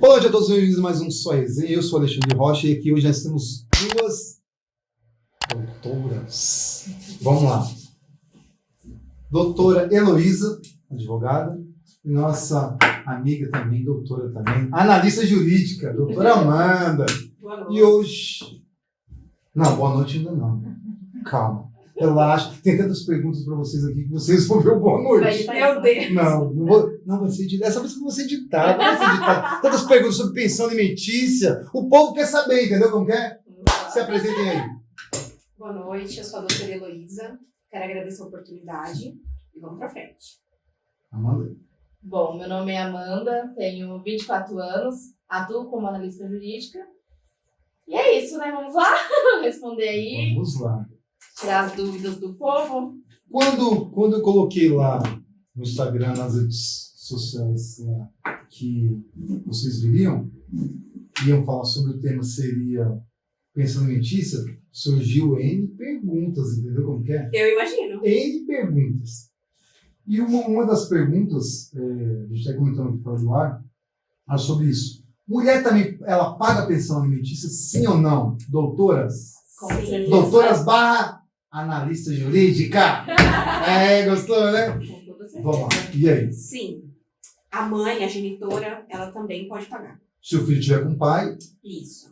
Olá, a todos, bem-vindos a mais um Só Resenha. Eu sou o Alexandre Rocha e aqui hoje nós temos duas doutoras. Vamos lá. Doutora Heloísa, advogada, e nossa amiga também, doutora também, analista jurídica, doutora Amanda. Boa noite. E hoje... Não, boa noite ainda não. Calma. Relaxa. Tem tantas perguntas para vocês aqui que vocês vão ver o boa noite. Meu Deus. Não vai ser editado. Essa vez que eu vou ser editado. Não vai ser editado. Tantas perguntas sobre pensão alimentícia. O povo quer saber, entendeu como que é? Se apresentem aí. Boa noite, eu sou a doutora Heloísa. Quero agradecer a oportunidade e vamos pra frente. Amanda? Bom, meu nome é Amanda, tenho 24 anos, atuo como analista jurídica. E é isso, né? Vamos lá responder aí, Vamos lá. tirar as dúvidas do povo. Quando eu coloquei lá no Instagram, nas redes sociais, que vocês viriam, iam falar sobre o tema seria pensão alimentícia, surgiu N perguntas, entendeu como que é? Eu imagino. N perguntas. E uma das perguntas, a gente está comentando aqui fora do ar, é sobre isso. Mulher também, ela paga pensão alimentícia, sim ou não? Doutoras? Com certeza. Doutoras / analista jurídica. Gostou, né? Com toda certeza. Vamos lá. E aí? Sim. A mãe, a genitora, ela também pode pagar. Se o filho tiver com o pai, Isso.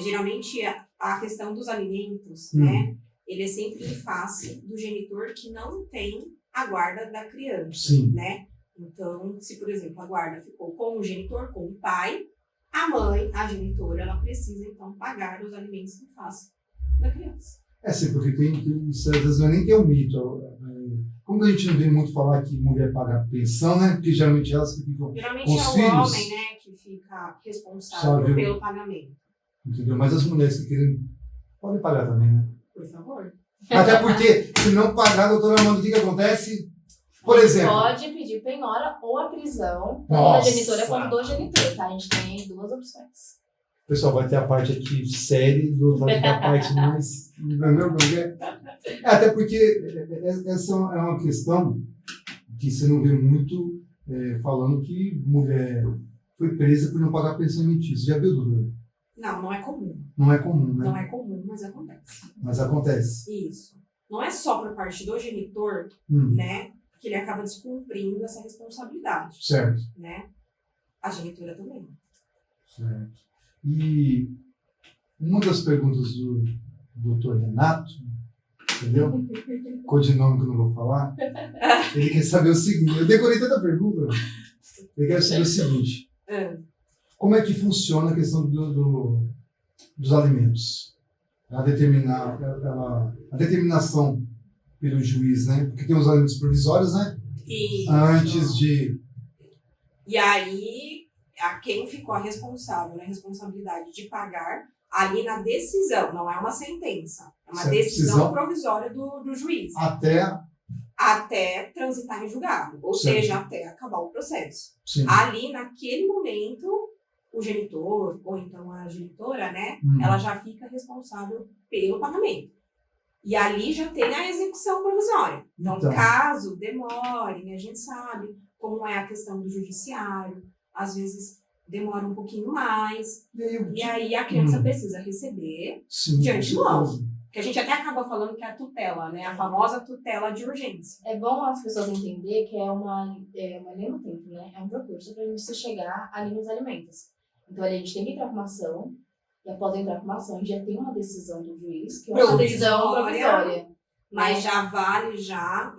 Geralmente, a questão dos alimentos, né? Ele é sempre em face do genitor que não tem a guarda da criança, sim. né? Então, se, por exemplo, a guarda ficou com o genitor, com o pai, a mãe, a genitora, ela precisa, então, pagar os alimentos em face da criança. Sim, porque isso às vezes não é nem que é um mito. Como a gente não vê muito falar que mulher paga pensão, né? Porque geralmente elas que ficam Geralmente com é os o filhos. homem, né, que fica responsável Sabe. pelo pagamento. Entendeu? Mas as mulheres que querem podem pagar também, né? Por favor. Até porque, se não pagar, doutora Amanda, o que acontece? Por exemplo... Pode pedir penhora ou a prisão, tanto da Nossa. genitora quanto do genitor, tá? A gente tem duas opções. Pessoal, vai ter a parte aqui séria, do outro vai ter a parte mais... Entendeu como que é? Até porque essa é uma questão que você não vê muito falando que mulher foi presa por não pagar pensão alimentícia. Já viu, doutora? Não, não é comum. Não é comum, né? Não é comum, mas acontece. Mas acontece. Isso. Não é só por parte do genitor, né, que ele acaba descumprindo essa responsabilidade, Certo. né? A genitora também. Certo. E uma das perguntas do doutor Renato, entendeu? Codinome que eu não vou falar, ele quer saber o seguinte, eu decorei tanta pergunta, ele quer saber o seguinte, como é que funciona a questão dos alimentos? A determinação pelo juiz, né? Porque tem os alimentos provisórios, né? Isso. Antes de... E aí, a quem ficou a responsável, né, a responsabilidade de pagar ali na decisão, não é uma sentença, é uma Certo. decisão provisória do juiz. Até transitar em julgado, ou Certo. seja, até acabar o processo. Sim. Ali, naquele momento, o genitor, ou então a genitora, né, ela já fica responsável pelo pagamento. E ali já tem a execução provisória. Então, caso demore, né, a gente sabe como é a questão do judiciário, às vezes demora um pouquinho mais, e aí a criança precisa receber de antemão. Que a gente até acaba falando que é a tutela, né? A famosa tutela de urgência. É bom as pessoas entenderem que é uma linha no tempo, né? É um percurso para a gente chegar ali nos alimentos. Então, ali a gente tem que entrar com uma ação, e após entrar com uma ação, a gente já tem uma decisão do juiz, que é uma decisão provisória. Mas já vale,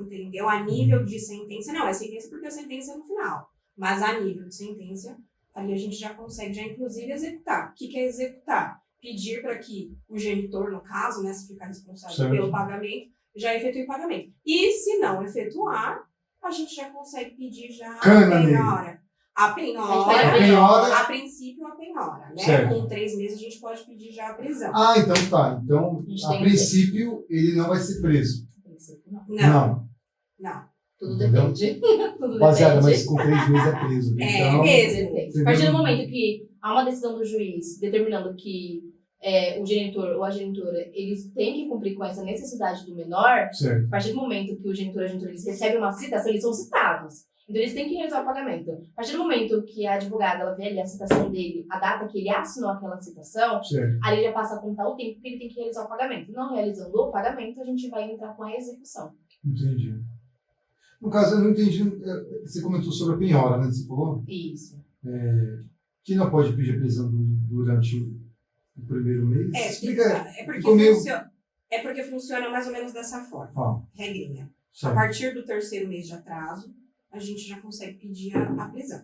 entendeu? A nível de sentença, não, é sentença porque a sentença é no final. Mas a nível de sentença, ali a gente já consegue, inclusive, executar. O que é executar? Pedir para que o genitor, no caso, né, se ficar responsável pelo pagamento, já efetue o pagamento. E se não efetuar, a gente já consegue pedir já a penhora, a princípio a penhora, né? Certo. Com 3 meses a gente pode pedir já a prisão. Então tá. Então, a princípio, ele não vai ser preso. A princípio, não. Não. Tudo depende. Tudo Baseado, depende. mas com 3 meses é preso. Então, Depende. A partir do momento que há uma decisão do juiz determinando que o genitor ou a genitora, eles têm que cumprir com essa necessidade do menor, certo. a partir do momento que o genitor ou a genitora eles recebem uma citação, eles são citados. Então eles têm que realizar o pagamento. A partir do momento que a advogada ela vê ali a citação dele, a data que ele assinou aquela citação, Certo. ali já passa a contar o tempo que ele tem que realizar o pagamento. Não realizando o pagamento, a gente vai entrar com a execução. Entendi. No caso, eu não entendi. Você comentou sobre a penhora, né? Você falou? Isso. Que não pode pedir prisão durante o primeiro mês? É porque funciona mais ou menos dessa forma. Regrinha. Certo. A partir do 3º mês de atraso, a gente já consegue pedir a prisão.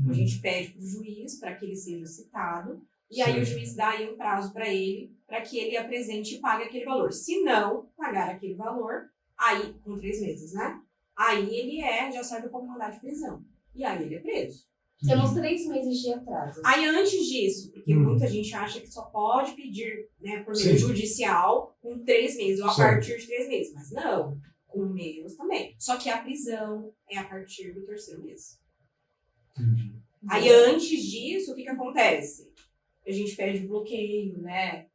A gente pede para o juiz para que ele seja citado, e aí o juiz dá aí um prazo para ele, para que ele apresente e pague aquele valor. Se não pagar aquele valor, aí, com 3 meses, né? Aí ele já serve como mandado de prisão. E aí ele é preso. Temos 3 meses de atraso. Aí antes disso, porque muita gente acha que só pode pedir, né, por meio judicial com 3 meses, ou a partir de 3 meses. Mas não, com menos também. Só que a prisão é a partir do 3º mês. Entendi. Aí antes disso, o que acontece? A gente pede bloqueio, né,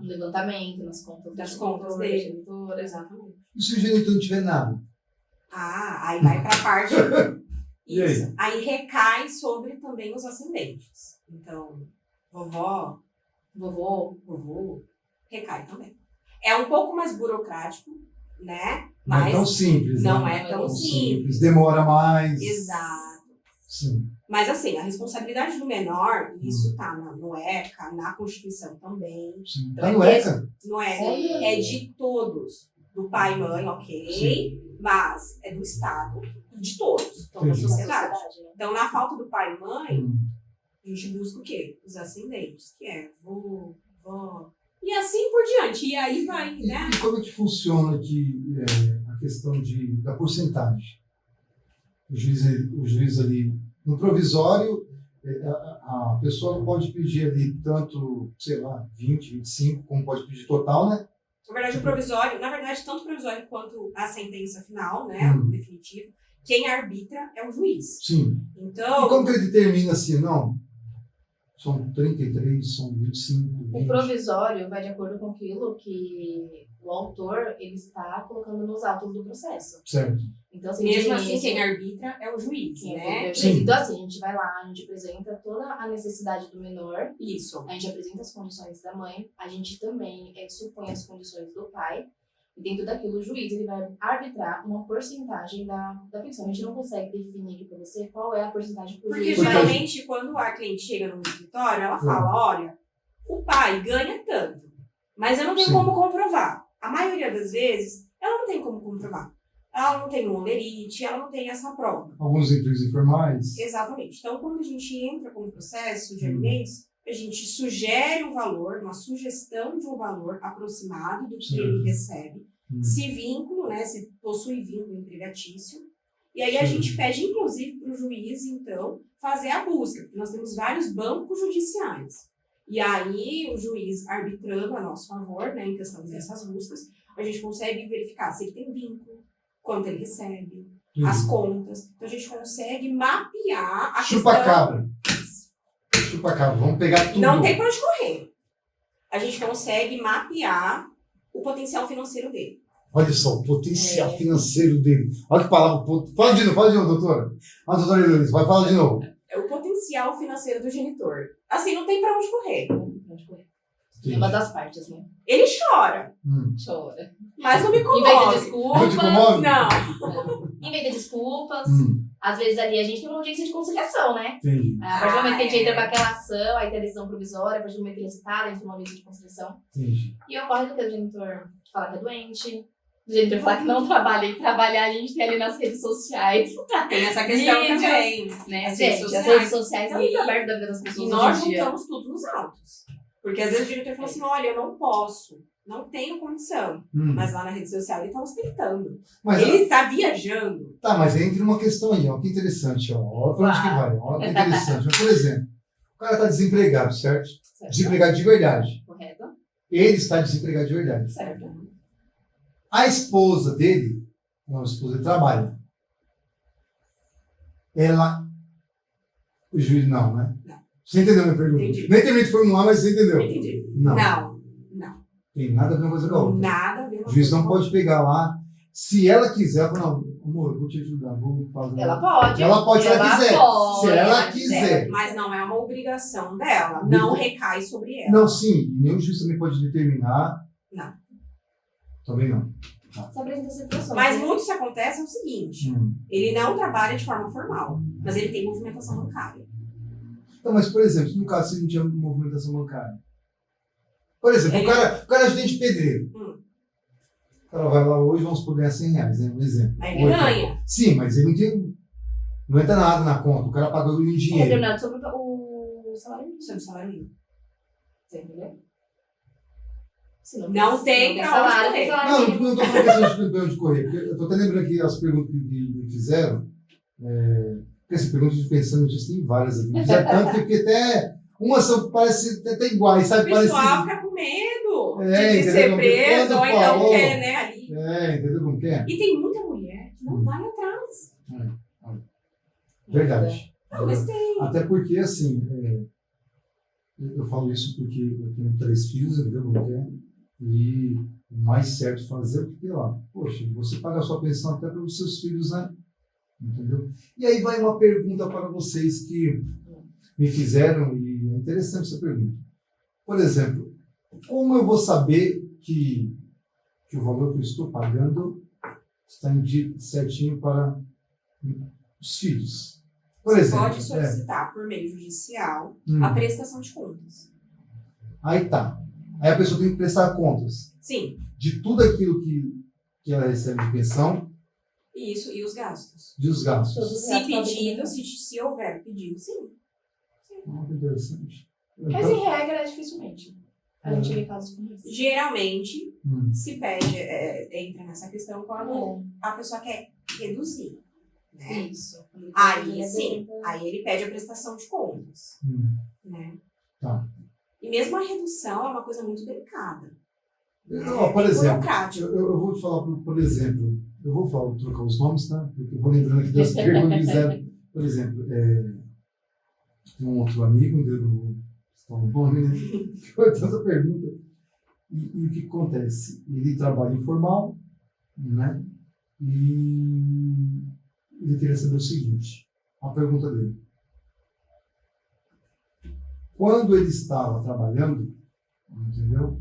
levantamento nas contas dele. Exatamente. E se o genitor não tiver nada? Aí vai para a parte... E Isso. Aí recai sobre também os ascendentes. Então, vovô, recai também. É um pouco mais burocrático, né? Não é tão simples. Não é tão simples. Demora mais. Exato. Sim. Mas assim, a responsabilidade do menor, isso tá no ECA, na Constituição também. Sim. Tá no ECA? No ECA. É de todos. Do pai e mãe, ok. Sim. Mas é do Estado e de todos. Então, da sociedade. Então, na falta do pai e mãe, a gente busca o quê? Os ascendentes, que é vô, vó. E assim por diante. E aí vai, né? E como é que funciona aqui a questão da porcentagem? O juiz ali, no provisório, a pessoa não pode pedir ali tanto, sei lá, 20, 25, como pode pedir total, né? Na verdade, o provisório, tanto o provisório quanto a sentença final, né, definitiva, quem arbitra é o juiz. Sim. Então... E como que ele determina assim, não? São 33, são 25, 20. O provisório vai de acordo com aquilo que o autor ele está colocando nos autos do processo. Certo. Então, assim, mesmo assim, quem arbitra é o juiz, né? Então, assim, a gente vai lá, a gente apresenta toda a necessidade do menor. Isso. A gente apresenta as condições da mãe. A gente também supõe as condições do pai. E dentro daquilo, o juiz ele vai arbitrar uma porcentagem da pensão. A gente não consegue definir aqui para você qual é a porcentagem por Porque geralmente, quando a cliente chega no escritório, ela fala, olha, o pai ganha tanto, mas eu não tenho como comprovar. A maioria das vezes, ela não tem como comprovar. Ela não tem um olerite, ela não tem essa prova. Alguns empregos informais. Exatamente. Então, quando a gente entra com o processo de alimentos, a gente sugere um valor, uma sugestão de um valor aproximado do que ele recebe, se vínculo, né, se possui vínculo empregatício. E aí a gente pede, inclusive, para o juiz, então, fazer a busca, porque nós temos vários bancos judiciais. E aí o juiz arbitrando a nosso favor, né, em questão dessas buscas, a gente consegue verificar se ele tem vínculo, quanto ele recebe, as contas. Então a gente consegue mapear a questão... Chupa-cabra. Vamos pegar tudo. Não tem pra onde correr. A gente consegue mapear o potencial financeiro dele. Olha só, o potencial financeiro dele. Olha que palavra. Fala de novo, doutora. Olha, doutora Eloise, vai falar de novo. É o potencial financeiro do genitor. Assim, não tem pra onde correr. É uma das partes, né? Ele chora. Chora. Mas não me comove. Inventa desculpas. Não te comove? Não. Inventa desculpas. Às vezes ali a gente tem uma urgência de conciliação, né? Entendi. A partir do momento que a gente entra com aquela ação, aí tem a decisão provisória, a partir do momento que ele é citado, entra uma urgência de conciliação. Entendi. E ocorre do que o genitor fala que é doente, o genitor fala que não trabalha, e trabalhar a gente tem ali nas redes sociais. Tem essa questão Vídeos, também. Né? As redes As redes sociais é muito aberto da vida das pessoas E nós hoje em dia. juntamos tudo nos autos. Porque às vezes o diretor fala assim, olha, eu não posso, não tenho condição. Mas lá na rede social ele está ostentando. Mas, ele está viajando. Tá, mas entra uma questão aí, ó, que interessante, ó. Olha pra onde que vai, ó, que interessante. Por exemplo, o cara está desempregado, certo? Desempregado de verdade. Correto. Ele está desempregado de verdade. Certo. A esposa dele, a esposa trabalha. Ela, o juiz não, né? Não. Você entendeu a minha pergunta? Entendi. Nem terminei de formular, mas você entendeu. Entendi. Não. Não. Tem nada a ver uma coisa com a outra. Nada a ver com O juiz não pode pegar lá. Se ela quiser, ela fala, não, amor, eu vou te ajudar, vou fazer. Ela pode. Ela pode se ela quiser. pode, Se ela ela quiser. Mas não é uma obrigação dela. Não recai sobre ela. Não, sim. Nenhum juiz também pode determinar. Não. Também não. Só apresenta situações. Mas né? muito que acontece é o seguinte. Ele não trabalha de forma formal, mas ele tem movimentação bancária. Então, mas, por exemplo, no caso, se não tinha movimentação bancária. Por exemplo, Ele- o cara é ajudante de pedreiro. O cara vai lá hoje, vamos supor, ganhar R$100, né? Um exemplo. Mas ele Ou então- ganha. Sim, mas ele não tem. Não entra nada na conta. O cara pagou em É dinheiro. determinado sobre o salário mínimo. Sobre o salário mínimo. Você entendeu? Se Não tem pra onde salário, correr. tem salário Não, mínimo. não estou falando questão de onde correr. Porque eu estou até lembrando aqui as perguntas que me fizeram. Porque assim, perguntas de pensando nisso, tem várias aqui. Me fizeram tanto que eu fiquei até. Umas são, parece até iguais, O sabe? pessoal Parece. fica com medo É, de entendeu? ser Quando preso, ou então falou- quer, né, ali. Entendeu como que é? E tem muita mulher que não vai atrás. Verdade. Não, mas tem. Até porque, assim, eu falo isso porque eu tenho 3 filhos, entendeu como que é? E o mais certo fazer é porque, ó, poxa, você paga a sua pensão até para os seus filhos, né? Entendeu? E aí vai uma pergunta para vocês que me fizeram, e é interessante essa pergunta. Por exemplo, como eu vou saber que o valor que eu estou pagando está indo certinho para os filhos? Por Você exemplo, pode solicitar por meio judicial Hum. a prestação de contas. Aí tá. Aí a pessoa tem que prestar contas Sim, de tudo aquilo que ela recebe de pensão isso, e os gastos. e os gastos. Todos. Se pedido, se houver pedido, sim. Que interessante. Mas Então, em regra, dificilmente. A gente vê casos como esse. Geralmente, hum, se pede, entra nessa questão quando a pessoa quer reduzir, né? Isso. Aí sim, aí ele pede a prestação de contas, hum, né? tá. E mesmo a redução é uma coisa muito delicada. Ó, por exemplo, Burocrático. eu vou te falar, por exemplo, eu vou falar, trocar os nomes, tá? Porque eu vou lembrando aqui das perguntas que fizeram. Por exemplo, tem um outro amigo, eu não vou citar o nome, né? Que foi tanta pergunta. E o que acontece? Ele trabalha informal, né? E ele queria saber o seguinte, a pergunta dele. Quando ele estava trabalhando, entendeu?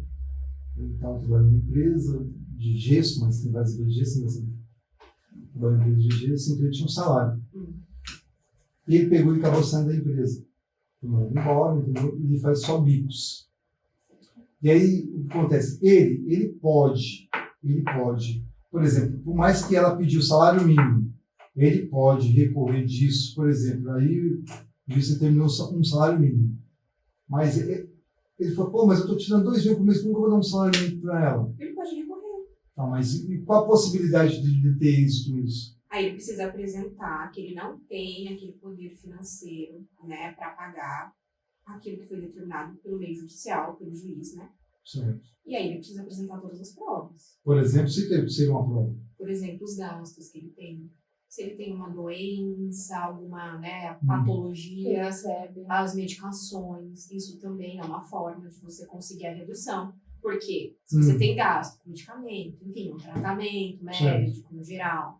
Ele estava trabalhando em empresa de gesso, mas tem várias empresas de gesso, mas trabalhando em empresa de gesso, então ele tinha um salário. E ele pegou e acabou saindo da empresa. Tomando embora, entendeu? E ele faz só bicos. E aí, o que acontece? Ele pode, por exemplo, por mais que ela pediu o salário mínimo, ele pode recorrer disso, por exemplo, aí o juiz determinou um salário mínimo. Mas ele falou, pô, mas eu estou tirando 2 mil por mês, como que eu vou dar um salário mínimo para ela? Ele pode recorrer. Tá, mas e qual a possibilidade de ter êxito nisso? Aí ele precisa apresentar que ele não tem aquele poder financeiro, né, para pagar aquilo que foi determinado pelo meio judicial, pelo juiz, né? Certo. E aí ele precisa apresentar todas as provas. Por exemplo, se seria uma prova. Por exemplo, os gastos que ele tem. Se ele tem uma doença, alguma, né, patologia, recebe. as medicações, isso também é uma forma de você conseguir a redução. Porque se Hum. você tem gasto com medicamento, enfim, um tratamento médico no geral,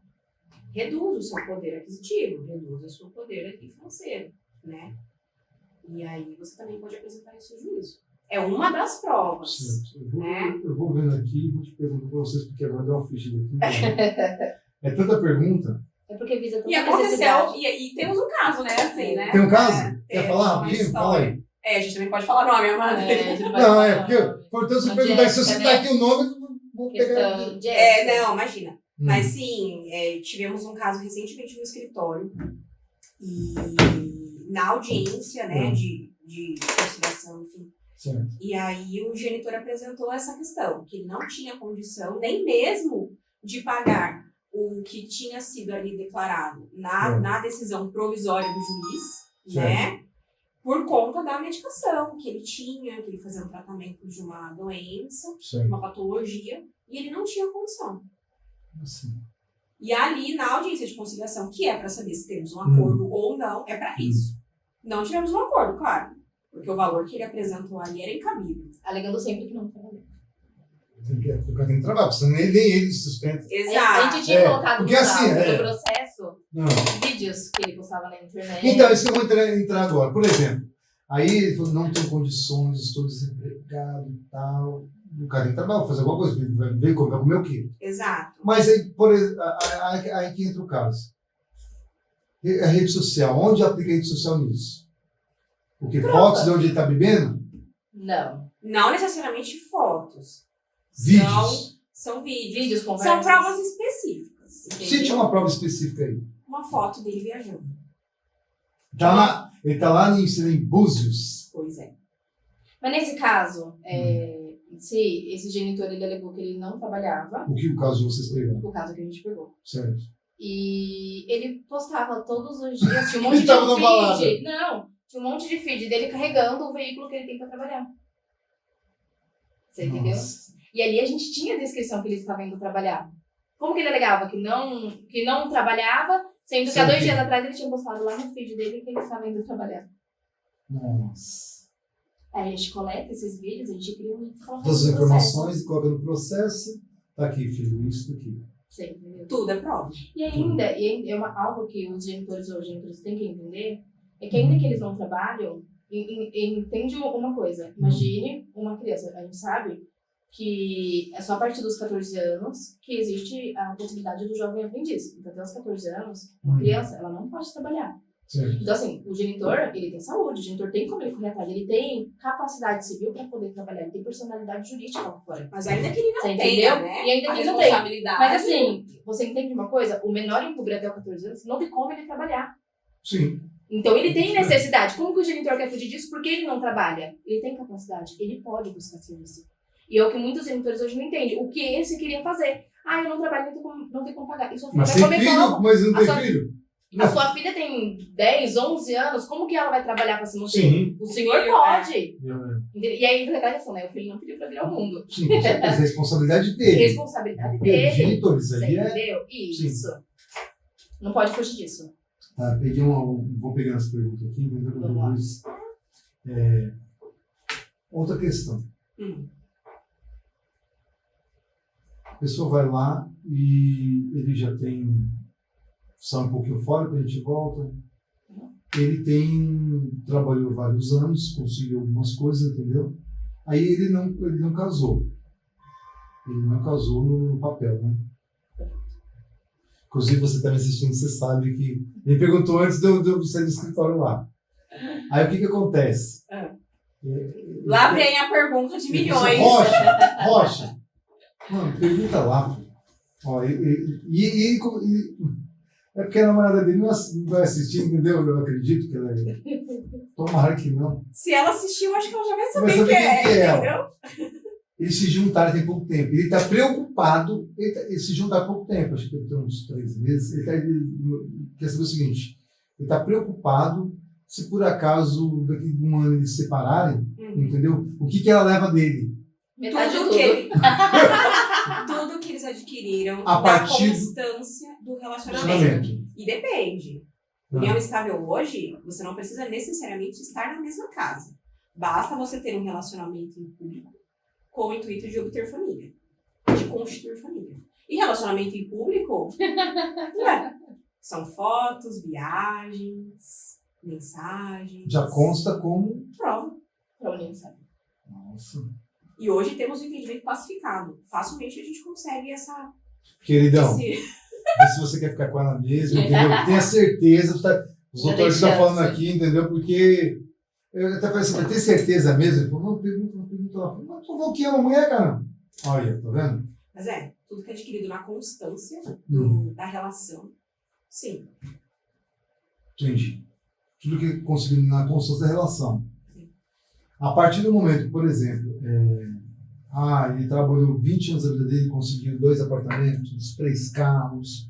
reduz o seu poder aquisitivo, reduz o seu poder aqui financeiro, né? E aí você também pode apresentar isso ao juízo. É uma das provas. Certo. né? Eu vou vendo aqui e vou te perguntar para vocês, porque agora deu uma ficha daqui. É tanta pergunta. É porque visa tanta E aconteceu, necessidade. e temos um caso, né, assim, né? Tem um caso? É, Quer temos falar uma rapidinho? Fala história. aí. A gente também pode falar nome, Amanda. É, a gente não vai Não, falar porque, nome. portanto, se eu A perguntar, se eu Jéssica, citar né? aqui o nome, eu vou pegar. Questão de Não, imagina. Hum. Mas sim, tivemos um caso recentemente no escritório e na audiência, né, de conciliação, enfim. Certo. E aí o genitor apresentou essa questão, que ele não tinha condição nem mesmo de pagar o que tinha sido ali declarado na decisão provisória do juiz, né? Por conta da medicação que ele tinha, que ele fazia um tratamento de uma doença, Certo. uma patologia, e ele não tinha condição. Assim. E ali, na audiência de conciliação, que é para saber se temos um acordo ou não, é para isso. Não tivemos um acordo, claro. Porque o valor que ele apresentou ali era incabível. Alegando sempre que não trabalhou. O cara tem que trabalhar, porque senão nem ele se sustenta. A Exato. gente tinha colocado porque no assim, do processo Não. vídeos que ele postava na internet. Então, isso que eu vou entrar agora. Por exemplo, aí ele falou, não tenho condições, estou desempregado e tal. O cara tem que trabalhar, fazer alguma coisa, vai ver como vai comer o quê? Exato. Mas aí, aí que entra o caso. A rede social, onde aplica a rede social nisso? Porque fotos de onde ele está bebendo? Não. Não necessariamente fotos. Vídeos. São vídeos. Vídeos, conversas. São provas específicas. Se Entendeu? tinha uma prova específica aí. Uma foto dele viajando. Ele está lá em Búzios. Pois é. Mas nesse caso, se esse genitor ele alegou que ele não trabalhava, O que o caso de vocês pegaram? o caso que a gente pegou. Certo. E ele postava todos os dias, tinha um monte Ele de tava na balada. feed. Não, tinha um monte de feed dele carregando o veículo que ele tem pra trabalhar. Você entendeu? Nossa. E ali a gente tinha a descrição que ele estava indo trabalhar. Como que ele alegava que não trabalhava, sendo que há 2 dias atrás ele tinha postado lá no feed dele que ele estava indo trabalhar. Nossa. Aí a gente coleta esses vídeos, a gente cria um Todas as informações, coloca no processo. Tá aqui, filho, isso daqui. Sim, entendeu? Tudo é prova. E ainda, algo que os genitores ou genitores têm que entender, é que ainda que eles não trabalham, entende uma coisa. Imagine uma criança, a gente sabe que é só a partir dos 14 anos que existe a possibilidade do jovem aprendiz. Então, até os 14 anos, uma criança, ela não pode trabalhar. Certo. Então, assim, o genitor, ele tem saúde, o genitor tem como ele correr atrás, ele tem capacidade civil para poder trabalhar, ele tem personalidade jurídica lá fora. Mas ainda que ele não Você tenha, entendeu? né? E ainda a que não tenha. responsabilidade. Mas assim, você entende uma coisa? O menor encobrir até os 14 anos não tem como ele trabalhar. Sim. Então ele tem necessidade. Como que o genitor quer fugir disso? Porque ele não trabalha. Ele tem capacidade, ele pode buscar serviço. E é o que muitos genitores hoje não entendem. O que esse queria fazer? Ah, eu não trabalho, não tem como pagar. E sua filha Mas vai tem comer filho, como? mas não tem sua- filho. A sua filha tem 10, 11 anos, como que ela vai trabalhar para se manter? Sim. O senhor Filho, pode. E aí entra aquela questão, né? O filho não pediu para virar o mundo. Sim, com certeza, responsabilidade dele. Responsabilidade dele. Genitores, Você aí é. entendeu? Isso. Não pode fugir disso. Tá, vou pegar as perguntas aqui, entendeu? Vamos lá. Depois, outra questão. A pessoa vai lá e ele já tem. Sai um pouquinho fora, depois a gente volta. Ele trabalhou vários anos, conseguiu algumas coisas, entendeu? Aí ele não casou. Ele não casou no papel, né? Inclusive, você está me assistindo, você sabe que... Ele perguntou antes de eu sair do escritório lá. Aí, o que acontece? Lá vem a pergunta de milhões. Rocha. Mano, pergunta lá. Ó, é porque a namorada dele não vai assistir, entendeu? Eu acredito que ela é... Tomara que não. Se ela assistiu, acho que ela já vai Vai saber saber quem quem que é ela. entendeu? Eles se juntaram tem pouco tempo. Ele está preocupado. Eles se juntaram há pouco tempo, acho que tem uns 3 meses. Ele quer saber o seguinte: ele está preocupado se por acaso daqui de um ano eles se separarem, entendeu? O que ela leva dele? Metade de Tudo tudo. tudo que eles adquiriram A na partir constância do relacionamento. Relacionamento. E depende. União estável hoje, você não precisa necessariamente estar na mesma casa. Basta você ter um relacionamento em público com o intuito de obter família, de constituir família. E relacionamento em público, são fotos, viagens, mensagens. Já consta como. Prova. Pra união estável. Nossa. E hoje temos o entendimento pacificado. Facilmente a gente consegue essa... Queridão, esse- vê se você quer ficar com ela mesmo, entendeu? Tenha certeza. Os Já doutores tem estão falando chance. aqui, entendeu? Porque. Eu até falei assim, vai ter certeza mesmo? Ele falou, não, pergunta lá. Mas tu falou que ama a mulher, cara. Olha, tá vendo? Mas tudo que é adquirido na constância da relação, sim. Entendi. Tudo que conseguiu na constância da relação. A partir do momento, por exemplo, ele trabalhou 20 anos da vida dele, conseguiu 2 apartamentos, 3 carros,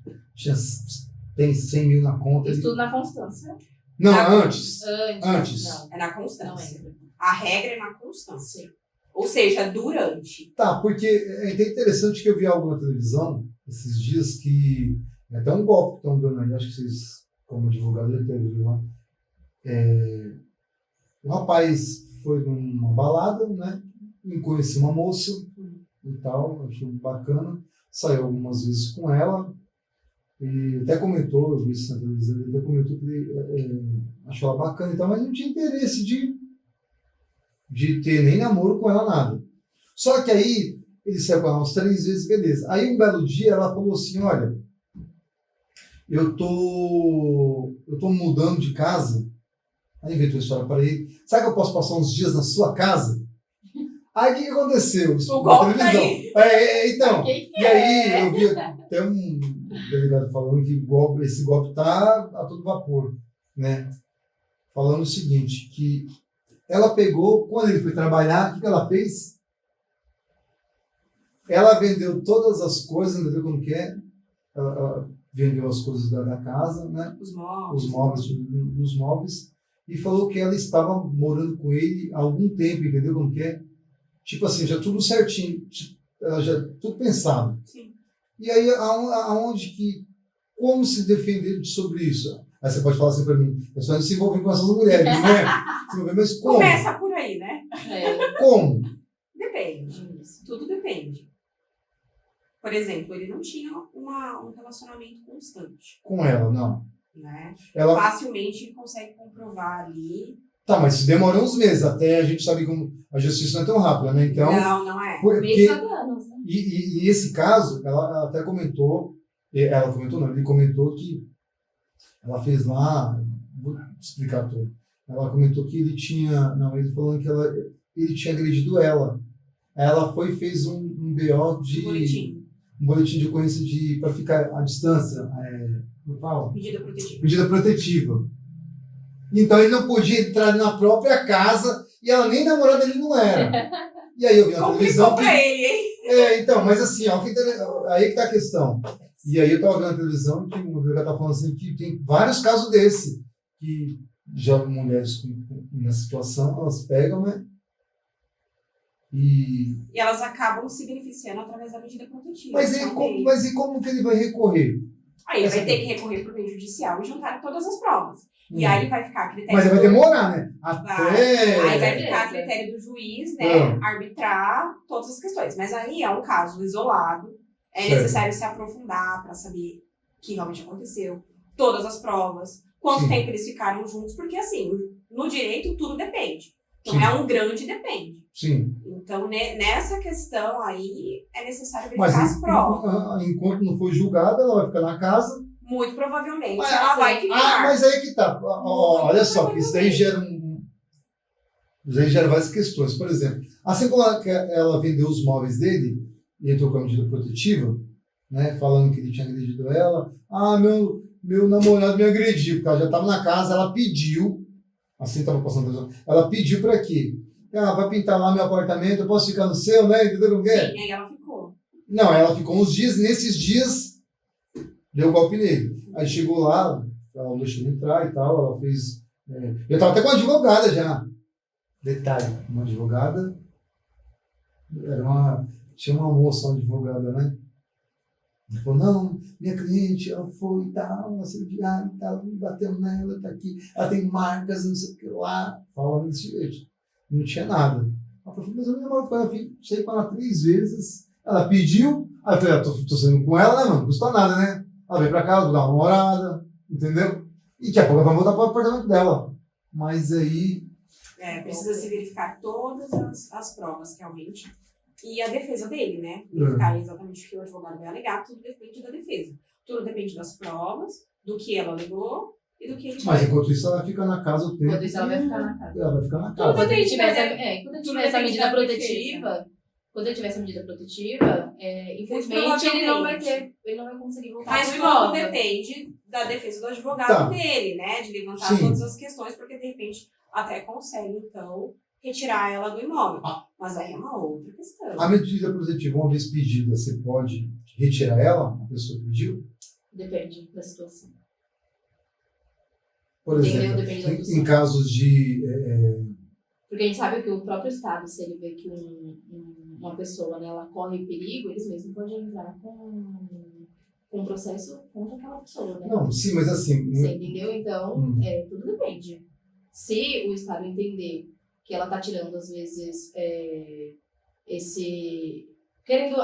tem 100 mil na conta. Isso tudo na constância. Não, Na- antes. Antes. Não. É na Não constância. entra. A regra é na constância. Ou seja, durante. Tá, porque é até interessante que eu vi algo na televisão esses dias que é até um golpe que estão dando aí, acho que vocês, como advogado, devem ver lá. O rapaz foi numa balada, né? E conheceu uma moça e tal, achou bacana, saiu algumas vezes com ela, e até comentou, eu vi isso na televisão, ele até comentou que ele achou ela bacana e tal, mas não tinha interesse de ter nem namoro com ela, nada. Só que aí, ele saiu com ela uns 3 vezes, beleza. Aí um belo dia ela falou assim, olha, eu tô mudando de casa. Aí inventou a história para ele. Sabe que eu posso passar uns dias na sua casa? Aí o que aconteceu? O golpe tá aí. Então, e aí eu vi até um delegado falando que esse golpe tá a todo vapor, né? Falando o seguinte, que ela pegou, quando ele foi trabalhar, o que ela fez? Ela vendeu todas as coisas, entendeu como que é? Ela vendeu as coisas da casa, né? Os móveis. Os móveis, e falou que ela estava morando com ele há algum tempo, entendeu como que é? Tipo assim, já tudo certinho, já tudo pensado. Sim. E aí, como se defender sobre isso? Aí você pode falar assim para mim, eu só não se envolver com essas mulheres, né? Mas como? Começa por aí, né? Como? Depende. Tudo depende. Por exemplo, ele não tinha um relacionamento constante. Com ela, não. Né? Ela... Facilmente consegue comprovar ali. Tá, mas se demorou uns meses, até a gente sabe como a justiça não é tão rápida, né? Então, não é. Meses a anos, né? E esse caso, ela até comentou, ele comentou que ela fez lá, vou explicar tudo. Ela comentou que ele falando que ele tinha agredido ela. Ela foi e fez um BO um boletim de ocorrência para ficar à distância, como fala? Medida protetiva. Então ele não podia entrar na própria casa e ela nem namorada dele não era. E aí eu vi na televisão. Pra ele, hein? Então, mas assim, aí que tá a questão. E aí eu tava vendo na televisão que o delegado tá falando assim que tem vários casos desse, que já mulheres nessa situação, elas pegam, né? E elas acabam se beneficiando através da medida protetiva. Mas e como que ele vai recorrer? Aí ele vai ter que recorrer para o meio judicial e juntar todas as provas. E aí ele vai ficar a critério. Mas vai demorar, né? Aí vai ficar a critério do juiz, né? Arbitrar todas as questões. Mas aí é um caso isolado. É necessário se aprofundar para saber o que realmente aconteceu. Todas as provas. Quanto tempo eles ficaram juntos. Porque assim, no direito tudo depende. Então é um grande depende. Sim. Então, nessa questão aí, é necessário verificar as provas. Enquanto não for julgada, ela vai ficar na casa. Muito provavelmente ela vai ficar. Mas aí que tá. Olha só, que isso daí gera várias questões. Por exemplo, assim como ela vendeu os móveis dele e entrou com a medida protetiva, né, falando que ele tinha agredido ela. Meu namorado me agrediu, porque ela já estava na casa, ela pediu, assim estava passando, ela pediu para quê? Vai pintar lá meu apartamento, eu posso ficar no seu, né? Entendeu como é? Sim, aí ela ficou. Não, ela ficou uns dias, nesses dias deu golpe nele. Aí chegou lá, ela não deixou ele entrar e tal, ela fez... eu estava até com uma advogada já. Detalhe, uma advogada, tinha uma moça, uma advogada, né? Ele falou, não, minha cliente, ela foi e tal, assediada e tal, bateu nela, tá aqui, ela tem marcas, não sei o que lá, falando desse jeito. Não tinha nada. Ela falou, mas eu me namoro com ela, sei com ela 3 vezes, ela pediu, aí eu falei, tô saindo com ela, né, mano, não custa nada, né? Ela veio pra casa, vou dar uma morada, entendeu? E daqui a pouco ela vai voltar pro apartamento dela. Mas aí... precisa se verificar todas as provas, realmente. E a defesa dele, né? Verificar exatamente o que o advogado vai alegar, tudo depende da defesa. Tudo depende das provas, do que ela alegou e do que ele Mas enquanto isso ela fica na casa o tempo. Enquanto isso ela vai ficar na casa. Ela vai ficar na casa. Quando ele tivesse a medida protetiva, infelizmente ele não vai conseguir voltar. Mas tudo depende da defesa do advogado dele, né? De levantar todas as questões, porque de repente até consegue, então, retirar ela do imóvel. Mas aí é uma outra questão. A medida protetiva, uma vez pedida, você pode retirar ela? A pessoa pediu? Depende da situação. Por exemplo, em casos de... Porque a gente sabe que o próprio Estado, se ele vê que uma pessoa, né, ela corre perigo, eles mesmos podem entrar com um processo contra aquela pessoa, né? Não, sim, mas assim... Você entendeu? Então, tudo depende. Se o Estado entender que ela está tirando, às vezes, querendo,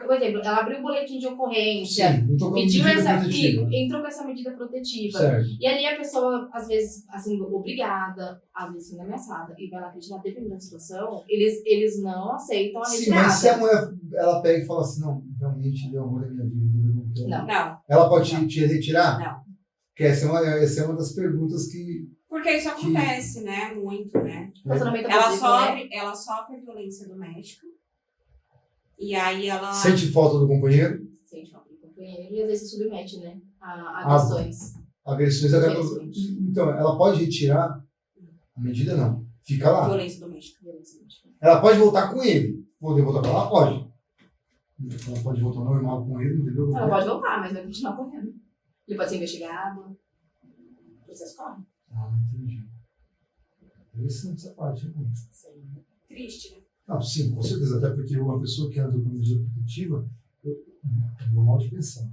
por exemplo, ela abriu o boletim de ocorrência, Sim, entrou com a pediu medida essa, protetiva. entrou com essa medida protetiva. Certo. E ali a pessoa, às vezes, assim, obrigada, às vezes sendo ameaçada, e vai lá retirar, dependendo da situação, eles não aceitam a Sim, retirada. mas se a mulher ela pega e fala assim, não, realmente deu amor à minha vida, eu não quero. Não. Ela pode te retirar? Não. Porque essa é uma das perguntas que. Porque isso acontece, né? Muito, né? Relacionamento Ela abusivo, né? sofre violência doméstica. E aí ela. Sente falta do companheiro, Sente falta do companheiro e às vezes se submete, né? A agressões. agressões. Infelizmente. Então, ela pode retirar a medida, não. Fica lá. Violência doméstica. Violência doméstica. Ela pode voltar com ele. Poder voltar com ela? Pode. Ela pode voltar normal com ele, entendeu? Ela pode voltar, mas vai continuar correndo. Ele pode ser investigado. O processo corre. Ah, entendi. Interessante essa parte, né? Sim. Triste, né? Não, sim, com certeza. Até porque uma pessoa que anda com medida protetiva, é normal de pensar.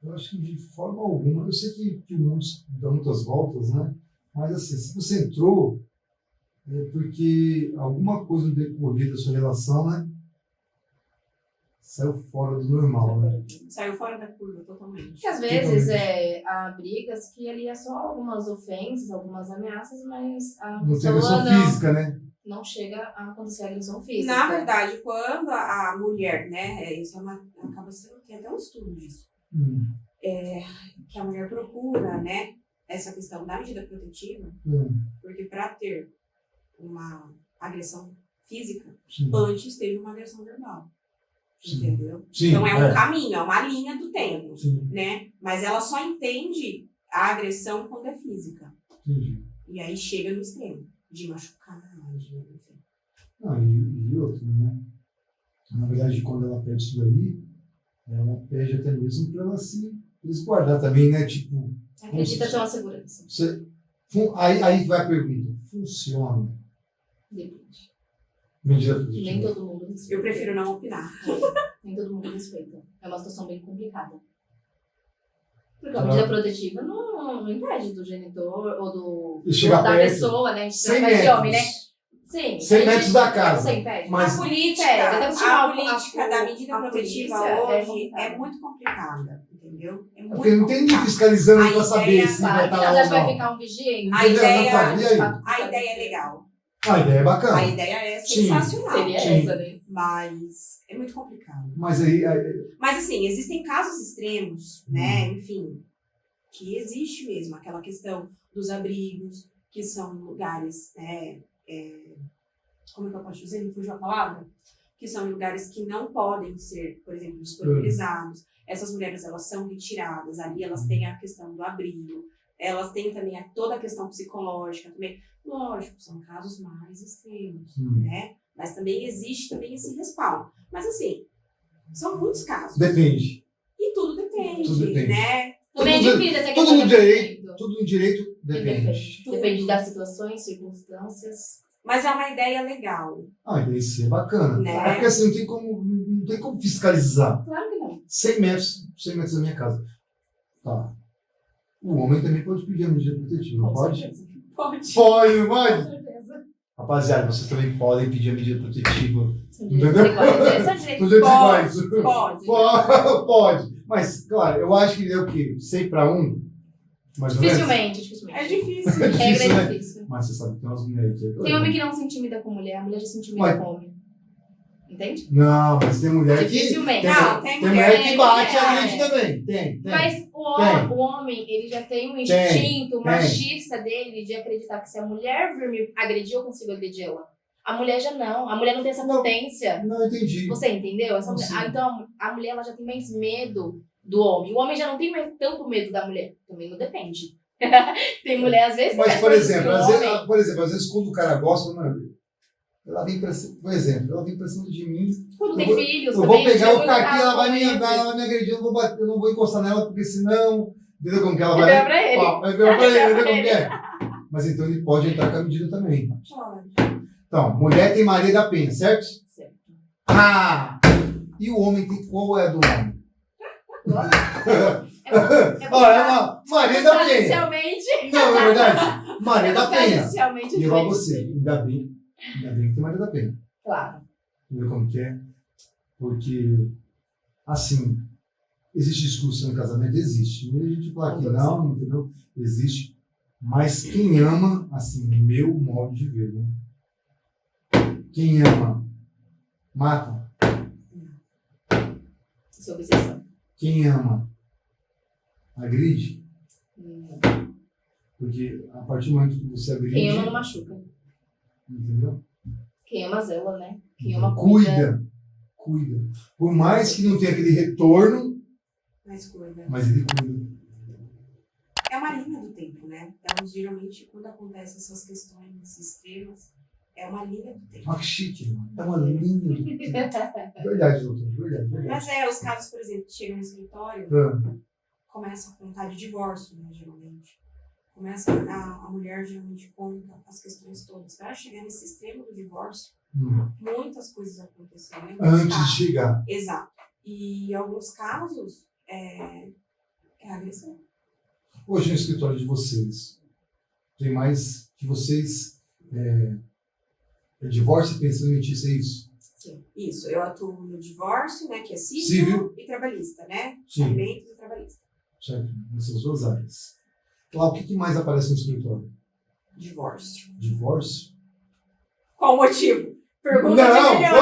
Eu acho que de forma alguma, eu sei que o mundo dá muitas voltas, né? Mas assim, se você entrou, é porque alguma coisa no decorrer da sua relação, né? Saiu fora do normal, né? Saiu fora da curva totalmente. Porque às vezes há brigas que ali é só algumas ofensas, algumas ameaças, mas a Não tem agressão pessoa física, né? não chega a acontecer agressão física. Na verdade, quando a mulher, né? Isso acaba sendo, tem até um estudo disso. Que a mulher procura, né? Essa questão da medida protetiva, porque para ter uma agressão física, Sim. antes teve uma agressão verbal. Sim. Entendeu? Sim, Então é um caminho, é uma linha do tempo, Sim, né? Mas ela só entende a agressão quando é física. entendi. E aí chega no extremo, de machucar, de enfim. Ah, e outro, né? Na verdade, quando ela pede isso daí, ela pede até mesmo para ela se resguardar também, né? Tipo, Acredita ser uma segurança. aí vai a pergunta: funciona? Depende. Medida Nem protetiva. todo mundo respeita. Eu prefiro não opinar. Nem todo mundo respeita. É uma situação bem complicada. Porque a medida protetiva não impede do genitor ou Chegar da perto. pessoa, né? A gente 100 chama de metros. homem, né? Sim. 100 metros da casa. Você impede. Mas- A política, deve chamar a política da medida a protetiva polícia hoje é é muito complicada, entendeu? É muito Porque não tem ninguém complicado. fiscalizando A para saber ideia- se vai estar Então, lá já ou vai não. ficar um vigia. A ideia- E aí? A ideia é legal. A ideia é bacana. A ideia é Sim. sensacional. Seria Sim. essa, né? Mas é muito complicado. Mas aí, Mas assim, existem casos extremos, né? Enfim, que existe mesmo aquela questão dos abrigos, que são lugares, né? Como é que eu posso dizer? Me fugiu a palavra? Que são lugares que não podem ser, por exemplo, disponibilizados. Essas mulheres, elas são retiradas. Ali elas têm a questão do abrigo. Elas têm também toda a questão psicológica também. Lógico, são casos mais extremos, né? Mas também existe também esse respaldo. Mas assim, são muitos casos. depende. E tudo depende, Tudo depende. né? Também é Tudo- difícil essa Tudo questão no do direito. Tudo no direito depende. Depende das situações, circunstâncias. Mas é uma ideia legal. Ah, isso é bacana. Né? É porque assim, não tem como fiscalizar. Claro que não. 100 metros da minha casa. Tá. O homem também pode pedir a medida protetiva, não Com pode? certeza. Pode. Pode, não Com pode? certeza. Rapaziada, vocês também podem pedir a medida protetiva. São direitos iguais. São direitos Todos iguais. iguais. Pode. Pode. Mas, claro, eu acho que é o quê? 100 para 1? Mais ou menos? Dificilmente. É difícil. É Regra difícil, é né? difícil. Mas você sabe que tem umas mulheres que... Tem homem que não se intimida com mulher, a mulher já se intimida Mas- com homem. Entende? Não, mas tem mulher que... Dificilmente. Não, tem tem mulher mulher que que bate é. a gente também. Tem. Mas o homem, ele já tem um Tem, instinto tem. machista dele de acreditar que se a mulher vir me agredir, eu consigo agredir ela. A mulher já não. A mulher não tem essa Não. potência. Não, entendi. Você entendeu? Sim. Então, a mulher ela já tem mais medo do homem. O homem já não tem mais tanto medo da mulher. Também não depende. Tem mulher, às vezes... Mas, que por é coisa que exemplo, o às homem- vezes quando o cara gosta, mano, ela vem pra cima, por exemplo, ela vem pra cima de mim. Quando tem eu vou- filhos Eu também, vou pegar, já vou foi ficar no aqui, caso ela vai também, às vezes. me agredir, eu não vou encostar nela, porque senão. Entendeu como que ela É vai. melhor pra ele. Ó, é melhor pra ele, É melhor entendeu pra como que é? Mas então ele pode entrar com a medida também. Pode. Então, mulher tem Maria da Penha, certo? Certo. Ah! E o homem tem qual é a do homem? É Ó, é uma Maria da Penha. Tradicionalmente. Não, é verdade. Maria da Penha. Tradicionalmente. E igual você, ainda bem que tem Maria da Penha. Claro. Entendeu como que é? Porque, assim, existe discussão no casamento? Existe. E a gente fala que não, entendeu? Existe. Mas quem ama, assim, o meu modo de ver, né? Quem ama, mata. Isso é obsessão. Quem ama, agride. Não. Porque a partir do momento que você agride... Quem ama não machuca. Entendeu? Quem ama zela, né? Quem Então, ama cuida. Cuida. Por mais que não tenha aquele retorno, Mas cuida. mas ele cuida. É uma linha do tempo, né? Então, geralmente, quando acontecem essas questões extremas, é uma linha do tempo. Olha que chique, mano. É uma linha do tempo. Verdade, doutor. Verdade. Mas os casos, por exemplo, que chegam no escritório, começa a contar de divórcio, né, geralmente. Começa a mulher geralmente conta as questões todas. Para chegar nesse extremo do divórcio, muitas coisas aconteceram. Né? Antes de chegar. Exato. E em alguns casos, é agressão. Hoje no escritório de vocês, tem mais que vocês... divórcio e pensão alimentícia, é isso? Sim, isso. Eu atuo no divórcio, né, que é civil, Civil. E trabalhista, né? Sim. Alimentos e trabalhista. Certo, nessas duas áreas. Lá, o que mais aparece no escritório? Divórcio. Divórcio? Qual o motivo? Pergunta de Não, milhão.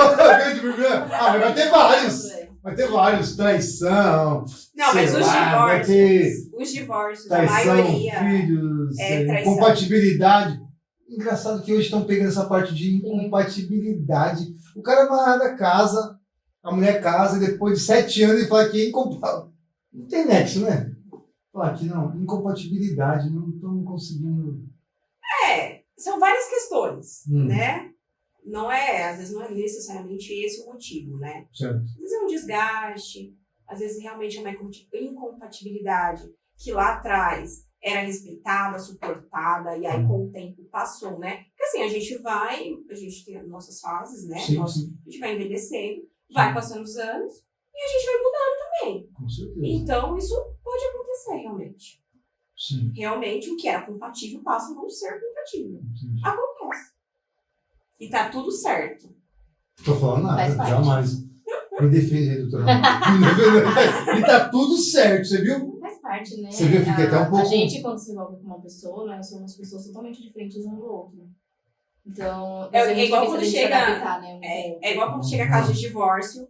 mas vai ter vários. Vai ter vários. Traição. Não, mas sei os lá, vai divórcios, ter os divórcios, traição, a maioria filhos, traição. compatibilidade. Engraçado que hoje estão pegando essa parte de incompatibilidade. O cara amarrado casa, a mulher casa, e depois de 7 anos ele fala que é incompatível. Não tem nexo, né? Falar que não, incompatibilidade, não estão conseguindo. São várias questões, né? Não é, às vezes não é necessariamente esse o motivo, né? Certo. Às vezes é um desgaste, às vezes realmente é uma incompatibilidade que lá atrás era respeitada, suportada, e aí com o tempo passou, né? Porque assim, a gente tem as nossas fases, né? Sim. A gente vai envelhecendo, vai passando os anos, e a gente vai mudando também. Com certeza. Então, isso pode acontecer realmente. Sim. Realmente, o que era compatível passa a não ser compatível. Entendi. Acontece. E tá tudo certo. Tô falando nada, Faz parte. jamais. Me defende aí, doutora. E tá tudo certo, você viu? Faz parte, né? Você viu, eu fiquei até um pouco... A gente, quando se envolve com uma pessoa, nós somos pessoas totalmente diferentes um do outro. Então, É igual quando chega... adaptar, né, É igual quando chega a caso de divórcio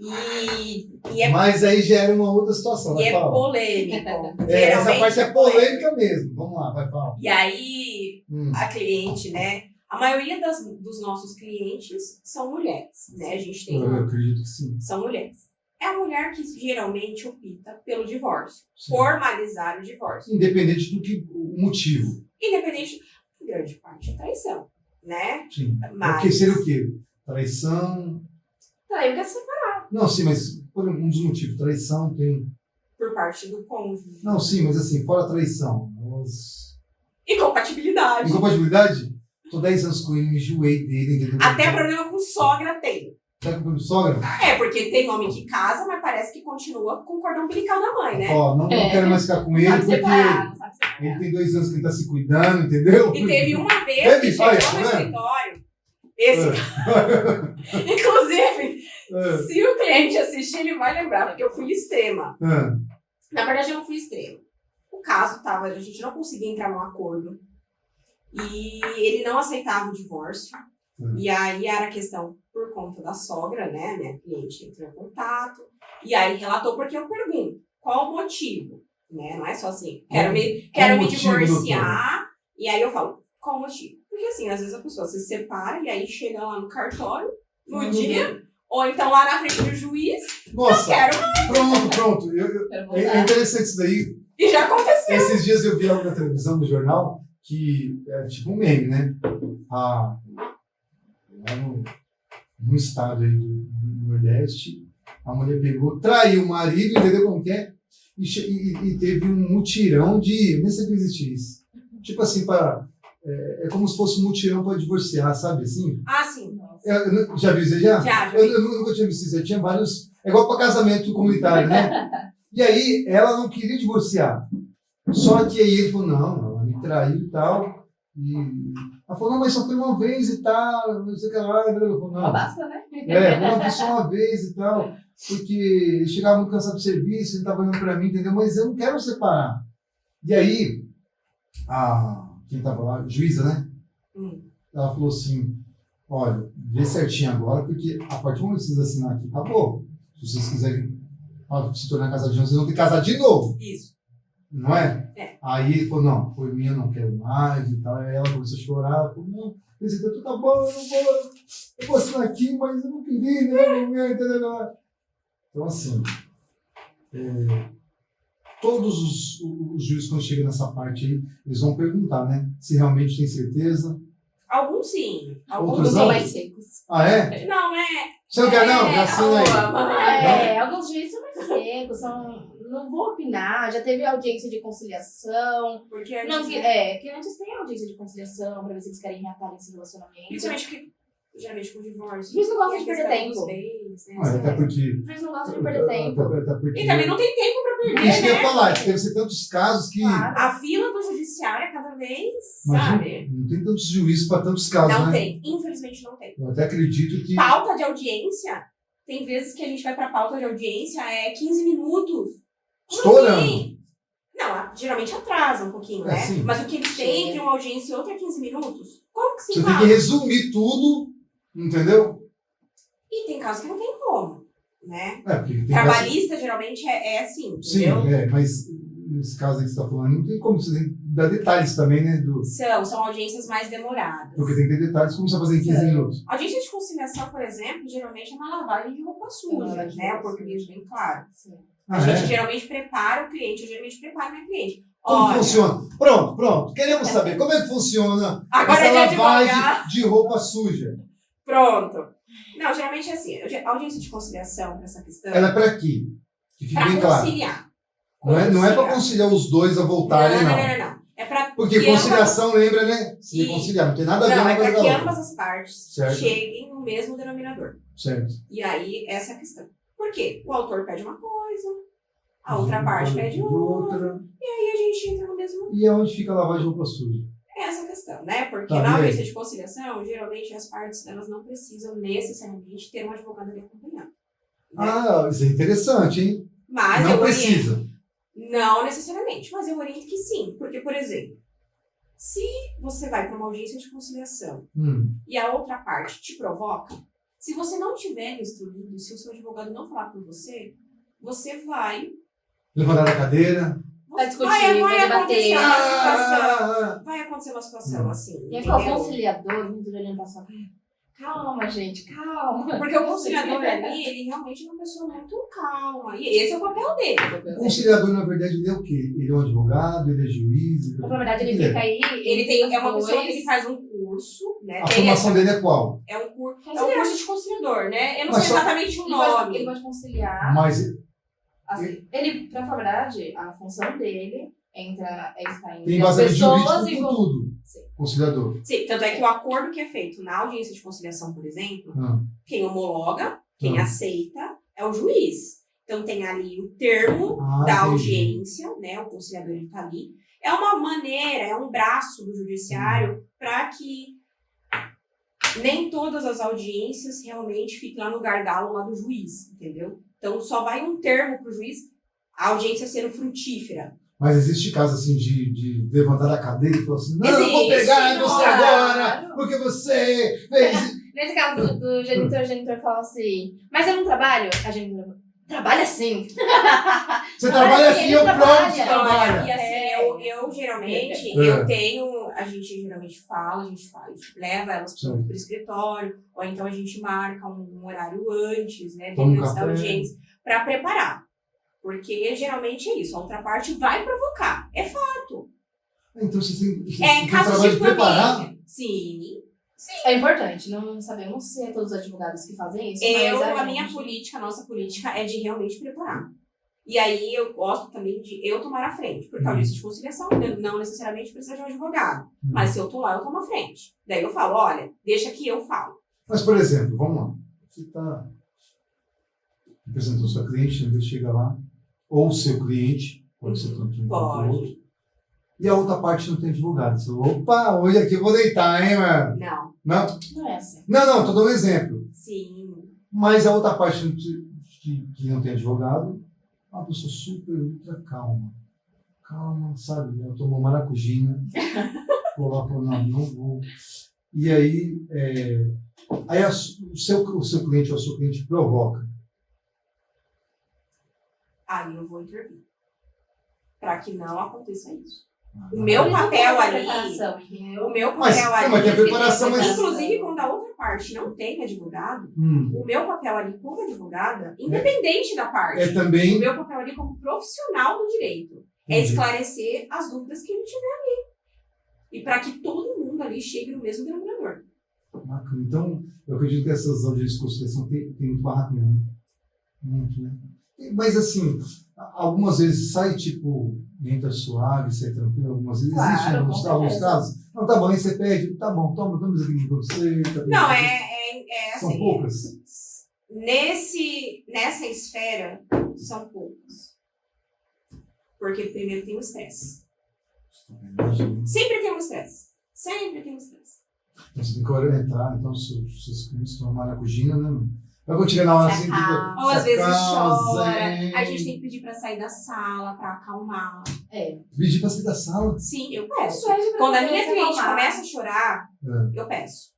e é, Mas aí gera uma outra situação. e Vai é falar. polêmico. Essa Geralmente parte é polêmica mesmo. Vamos lá, vai falar. E aí, a cliente, né? A maioria dos nossos clientes são mulheres, né? A gente tem... Eu acredito que sim. São mulheres. É a mulher que geralmente opta pelo divórcio. Sim. Formalizar o divórcio. Independente do que o motivo. Independente, grande parte é traição, né? Sim. Mas... Porque seria o quê? Traição. Traiu quer separar. Não, sim, mas por um dos motivos. Traição tem. Por parte do cônjuge. Não, sim, mas assim, fora a traição. Incompatibilidade. Incompatibilidade? Tô 10 anos com ele, me enjoei dele, entendeu? Até problema com sogra tem. Sabe com o sogra? Porque tem homem que casa, mas parece que continua com o cordão umbilical da mãe, né? Ó, não quero mais ficar com ele, Sabe porque separar, não sabe separar. ele tem 2 anos que ele tá se cuidando, entendeu? E teve uma vez Teve? que chegou Olha, no tá vendo? escritório. Inclusive, se o cliente assistir, ele vai lembrar, porque eu fui extrema. Na verdade, eu não fui extrema. O caso tava, a gente não conseguia entrar num acordo. E ele não aceitava o divórcio. E aí era a questão por conta da sogra, né? Minha cliente entrou em contato. E aí relatou, porque eu pergunto, qual o motivo? Né? Não é só assim, quero me divorciar. E aí eu falo, qual o motivo? Porque assim, às vezes a pessoa se separa e aí chega lá no cartório, no dia, ou então lá na frente do juiz, Nossa, não quero mais. Pronto. É interessante isso daí. E já aconteceu. Esses dias eu vi algo na televisão, no jornal, que é tipo um meme, né? Lá no estado aí do Nordeste, a mulher pegou, traiu o marido, entendeu como que é? E teve um mutirão de... Nem sei que existe isso. Tipo assim, é como se fosse um mutirão para divorciar, sabe assim? Ah, sim. Já viu isso já? Já. Eu nunca tinha visto isso. Eu tinha vários... É igual para casamento comunitário, né? E aí, ela não queria divorciar. Só que aí ele falou, não, ela me traiu e tal. E ela falou, não, mas só foi uma vez e tal, não sei o que lá. Eu falei, Não não, basta, né? foi só uma vez e tal, porque ele chegava muito cansado do serviço, ele estava olhando para mim, entendeu? Mas eu não quero separar. E aí, quem estava lá, a juíza, né? Ela falou assim, olha, vê certinho agora, porque a partir do momento que vocês assinaram aqui, acabou. Se vocês quiserem se tornar casadinhos, vocês vão ter que casar de novo. Isso. Não é? É. Aí ele falou, não, foi minha, não quero mais e tal. Aí ela começou a chorar, ela falou, não, esse tanto tá bom, eu vou assinar aqui, mas eu não queria, né? Então, assim, todos os juízes, quando chegam nessa parte aí, eles vão perguntar, né? Se realmente tem certeza. Alguns sim. Outros Alguns São não? mais secos. Ah, é? Não, Você não quer não? Já assina aí. Alguns juízes são mais secos, não vou opinar, já teve audiência de conciliação. Porque antes, Não, né? que antes tem audiência de conciliação pra ver se eles querem reatar esse relacionamento. Principalmente que, geralmente com divórcio. O juiz não gosta tem de a perder questão tempo. dos bens, né? Até porque... O juiz não gosta de perder tempo. Até porque... E também não tem tempo pra perder, Isso que eu ia né? falar, que deve ser tantos casos que... Claro. A fila do judiciário é cada vez, Imagina, sabe? não tem tantos juízes para tantos casos, Não né? tem. Infelizmente não tem. Eu até acredito que... Pauta de audiência, tem vezes que a gente vai pra pauta de audiência, 15 minutos. Como Estourando. assim? Não, geralmente atrasa um pouquinho, né? sim. Mas o que eles têm entre uma audiência e outra é 15 minutos. Como que se Você tem fala? que resumir tudo, entendeu? E tem casos que não tem como, né? Porque tem Trabalhista, geralmente, é assim, casos... Sim, entendeu? mas nesse caso aí que você está falando, não tem como, você tem que dar detalhes também, né? São audiências mais demoradas. Porque tem que ter detalhes, como você vai fazer em 15 minutos. Audiência de conciliação, por exemplo, geralmente é uma lavagem de roupa suja, Lavagem de né? roupa O português bem claro. Sim. A gente geralmente prepara o cliente, eu geralmente preparo minha cliente. Como Olha, funciona? Pronto. Queremos saber como é que funciona Agora essa é de lavagem advogar. de roupa suja. Pronto. Não, geralmente é assim. A audiência de conciliação para essa questão Ela é para quê? Que fique bem para claro. conciliar. Não é para conciliar os dois a voltarem, não. Não. É para Porque conciliação lembra, né? Se Isso. conciliar, não tem nada a ver Não, uma é coisa para com que a outra. ambas as partes Certo. cheguem no mesmo denominador. Certo. E aí, essa é a questão. Por quê? O autor pede uma coisa, a outra parte pede outra, e aí a gente entra no mesmo... E é onde fica a lavagem de roupa suja? É essa a questão, né? Porque Tá, na e aí? audiência de conciliação, geralmente as partes elas não precisam necessariamente ter um advogado ali acompanhando. Né? Isso é interessante, hein? Mas Não eu precisa. oriento. Não necessariamente, mas eu oriento que sim. Porque, por exemplo, se você vai para uma audiência de conciliação e a outra parte te provoca, se você não tiver instruído, se o seu advogado não falar por você, você vai... Levantar da cadeira. Vai discutir, vai vai acontecer debater. uma situação. Vai acontecer uma situação assim. E é entendeu? que o conciliador, muito olhando pra sua cara. Calma, gente, calma. Porque o conciliador ali, ele realmente é uma pessoa muito calma. E esse é o papel dele. O conciliador, na verdade, ele é o quê? Ele é um advogado, ele é juiz? Na verdade, ele fica aí. Ele tem, é uma dois. pessoa que ele faz um curso, né? A formação dele é qual? É um curso de conciliador, né? Eu não Mas sei só- exatamente o Ele pode, nome. ele pode conciliar. Mas Assim, ele, na verdade, a função dele é estar entre tem as embasamento pessoas jurídico e com tudo. Sim. Conciliador. Sim, tanto é que o acordo que é feito na audiência de conciliação, por exemplo, quem homologa, quem aceita, é o juiz. Então tem ali o termo da entendi. audiência, né? O conciliador ele tá ali. É uma maneira, é um braço do judiciário para que nem todas as audiências realmente fiquem lá no gargalo lá do juiz, entendeu? Então só vai um termo pro juiz, a audiência sendo frutífera. Mas existe caso assim de levantar da cadeira e falar assim, não, eu vou Existe, pegar em você claro. agora, porque você fez... Nesse caso do genitor, o genitor fala assim, mas eu não trabalho. A genitora trabalha sim. Você trabalha assim, ele eu trabalha. pronto, você trabalha. E assim, eu geralmente, a gente geralmente fala, a gente leva elas Sim. pro escritório, ou então a gente marca um horário antes, né, Toma um antes da café. audiência, para preparar. Porque geralmente é isso, a outra parte vai provocar. É fato. Então você tem É tem casos trabalho de de preparar. família. Sim. É importante, não sabemos se é todos os advogados que fazem isso, mas A minha gente- política, a nossa política é de realmente preparar. E aí eu gosto também de eu tomar a frente, porque a audiência de conciliação não necessariamente precisa de um advogado. Mas se eu tô lá, eu tomo a frente. Daí eu falo, olha, deixa que eu falo. Mas, por exemplo, vamos lá. Você está representando sua cliente, ele chega lá, ou o seu cliente, pode ser tanto um quanto o Pode. outro, e a outra parte não tem advogado. Você fala, opa, hoje aqui eu vou deitar, hein, mano? Não. Não? Não é assim. Não, tô dando um exemplo. Sim. Mas a outra parte que não tem advogado, é uma pessoa super, ultra calma. Calma, sabe? Eu tomo maracujina, vou lá e falo, não vou. E aí, o seu cliente ou a sua cliente provoca. Aí eu vou intervir. Para que não aconteça isso. O meu papel ali. O meu papel ali. Mas tem a preparação, mas... Inclusive, quando a outra parte não tem advogado, o meu papel ali como advogada, independente da parte, é também... o meu papel ali como profissional do direito, é esclarecer as dúvidas que ele tiver ali. E para que todo mundo ali chegue no mesmo denominador. Bacana. Então, eu acredito que essas audiências de conciliação tem muito barraco mesmo, né? Muito, né? Mas assim, algumas vezes sai tipo, entra suave, sai tranquilo, algumas vezes Claro, existe alguns casos. Não, tá bom, aí você pede, tá bom, toma, vamos aqui pra você. Tá bem, Não, tá é São assim. poucas? Nessa esfera, são poucas. Porque primeiro tem o estresse. Imagina. Sempre tem um estresse. Sempre tem um estresse. Então você tem que orientar, então, seus clientes tomam maracujina, né? mano? Vai quando chegar na hora assim, tipo, Ou às vezes chora. zen. A gente tem que pedir pra sair da sala, pra acalmar. Pedir pra sair da sala. Sim, eu peço. Pede pra Quando a você minha cliente acalmar. começa a chorar, eu peço.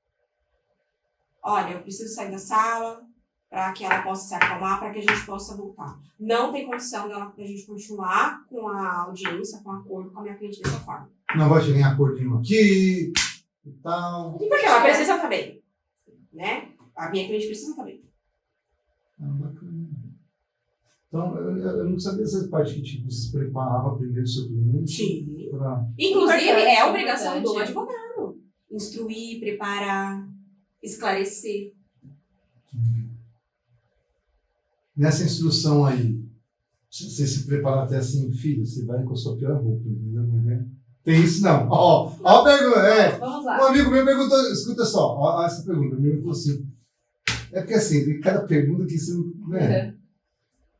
Olha, eu preciso sair da sala para que ela possa se acalmar, para que a gente possa voltar. Não tem condição da gente continuar com a audiência, com o acordo com a minha cliente dessa forma. Não vai chegar em acordo nenhum aqui e tal. Porque ela precisa estar bem. Né? A minha cliente precisa estar bem. Bacana. Então, eu não sabia essa parte que tipo, você se preparava primeiro o seu cliente. Sim. Pra... Inclusive, Importante, é obrigação do importante. advogado. Instruir, preparar, esclarecer. Nessa instrução aí, você se prepara até assim, filho, você vai com a sua pior roupa, entendeu? Não é? Tem isso não. Ó a pergunta. Vamos Um lá. amigo meu perguntou, escuta só, ó essa pergunta. O amigo falou assim, é porque assim, tem cada pergunta que você não... Né?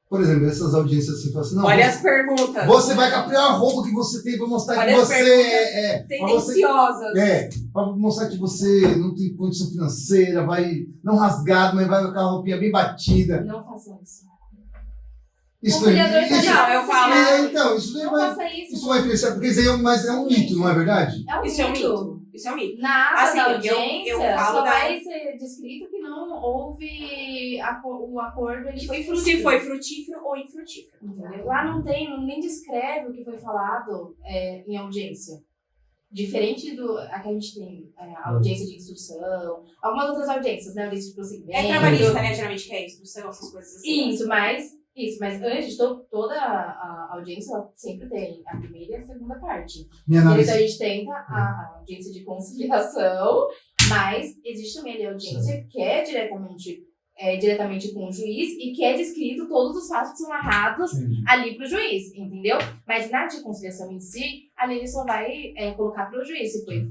Por exemplo, essas audiências assim, fala assim, não, Olha as perguntas. você vai com a pior roupa que você tem pra mostrar Olha que as você perguntas pra você, tendenciosas. pra mostrar que você não tem condição financeira, vai, não rasgado, mas vai com aquela roupinha bem batida. Não façam isso. Isso Conciliador isso, Não, eu falo. então, isso Não vai, faça isso. isso vai influenciar, porque isso aí é um mito, não é verdade? É um Isso é um mito. mito. Isso é um mito. Na ata Assim, da eu audiência, falo só da- vai ser descrito que não houve o acordo, ele foi frutífero. Se foi frutífero ou infrutífero. Entendeu? Lá não tem, nem descreve o que foi falado em audiência. Diferente do a que a gente tem, a audiência de instrução, algumas outras audiências, né? Audiência de procedimento. É trabalhista, né? Geralmente que é instrução, essas coisas assim. Isso, mas antes, toda a audiência ela sempre tem a primeira e a segunda parte. Minha Então a análise. gente tenta a audiência de conciliação, mas existe também a audiência que é diretamente com o juiz e que é descrito todos os fatos que são narrados Entendi. ali pro juiz, entendeu? Mas na de conciliação em si, ali ele só vai colocar pro juiz se foi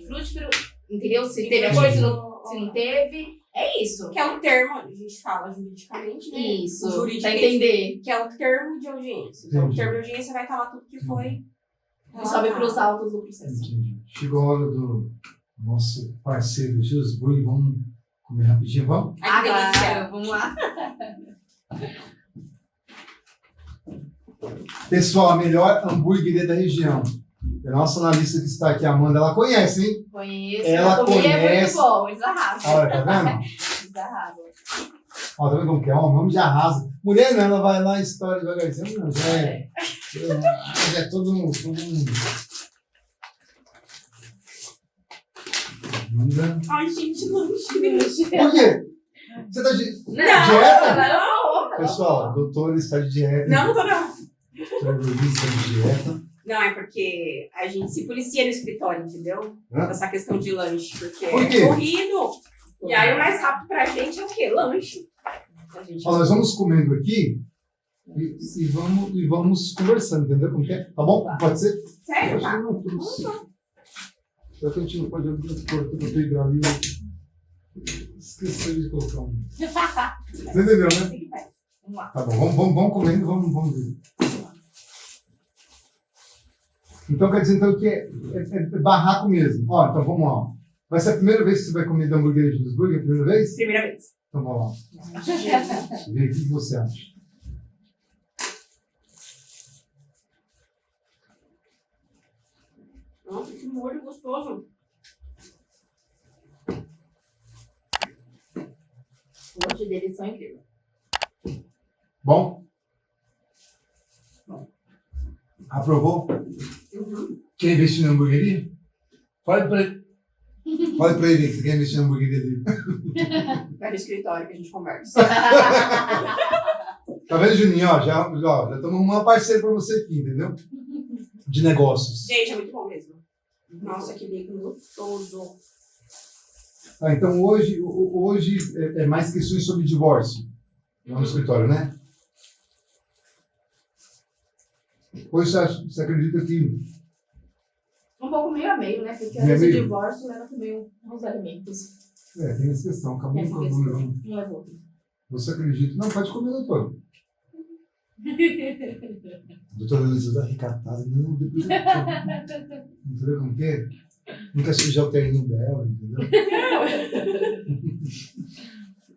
frutífero, entendeu? Se teve acordo, se não teve. É isso. Que é um termo, a gente fala juridicamente, né? Isso, O jurídico pra entender. que é o termo de audiência. Então, Entendi. o termo de audiência vai estar lá tudo que foi. E sobe pros autos do processo. Entendi. Chegou a hora do nosso parceiro Jusburg, vamos comer rapidinho, vamos? Ai, que delícia. Claro, vamos lá. Pessoal, a melhor hambúrgueria da região. A nossa analista que está aqui, a Amanda, ela conhece, hein? Conheço. Ela a comida é conhece. muito bom, eles arrasam. Olha, tá vendo? Eles arrasam. Ó, tá vendo como que é? Homem já arrasa. Mulher não, ela vai lá e estoura devagarzinho. Não, já é todo mundo. Amanda. Ai, gente, lanche. Por quê? Você tá de Não, dieta? não. Pessoal, o doutor está de dieta. Não tô não. Doutor Luiz está de dieta. Não, é porque a gente se policia no escritório, entendeu? Hã? Essa questão de lanche, porque Por quê? é corrido. E aí o mais rápido pra gente é o quê? Lanche. A gente... Ó, nós vamos comendo aqui e vamos conversando, entendeu? Como que é? Tá bom? Pode ser? Sério, Acho tá? que não, tudo sim. Só que a gente não pode abrir as portas para pegar ali. Esqueci de colocar um. Você entendeu, né? Vamos lá. Tá bom, vamos comendo, vamos ver. Então quer dizer então, que é barraco mesmo. Ó, então vamos lá. Vai ser a primeira vez que você vai comer de hamburgueria de Duisburg? É a primeira vez? Primeira vez. Então vamos lá. Vê o que você acha. Nossa, que molho gostoso. Hoje deles são incríveis. Bom? Aprovou? Uhum. Quer investir na hamburgueria? Fale pra ele. Fale pra ele que você quer investir na hamburgueria dele. Vai no escritório que a gente conversa. Tá vendo, Juninho? Ó, já estamos arrumando uma parceira pra você aqui, entendeu? De negócios. Gente, é muito bom mesmo. Nossa, que bacon gostoso. Ah, então hoje é mais questões sobre divórcio. Lá no escritório, né? Hoje você acredita que Um pouco meio a meio, né? Porque às Meio a vezes o meio? divórcio leva também uns alimentos. tem essa questão, acabou Essa com questão. tudo. Um leva outro. Você acredita? Não, pode comer, doutor. Doutora Luísa tá recatada. Não, depois entendeu como que é? Nunca sujar o terninho dela, entendeu?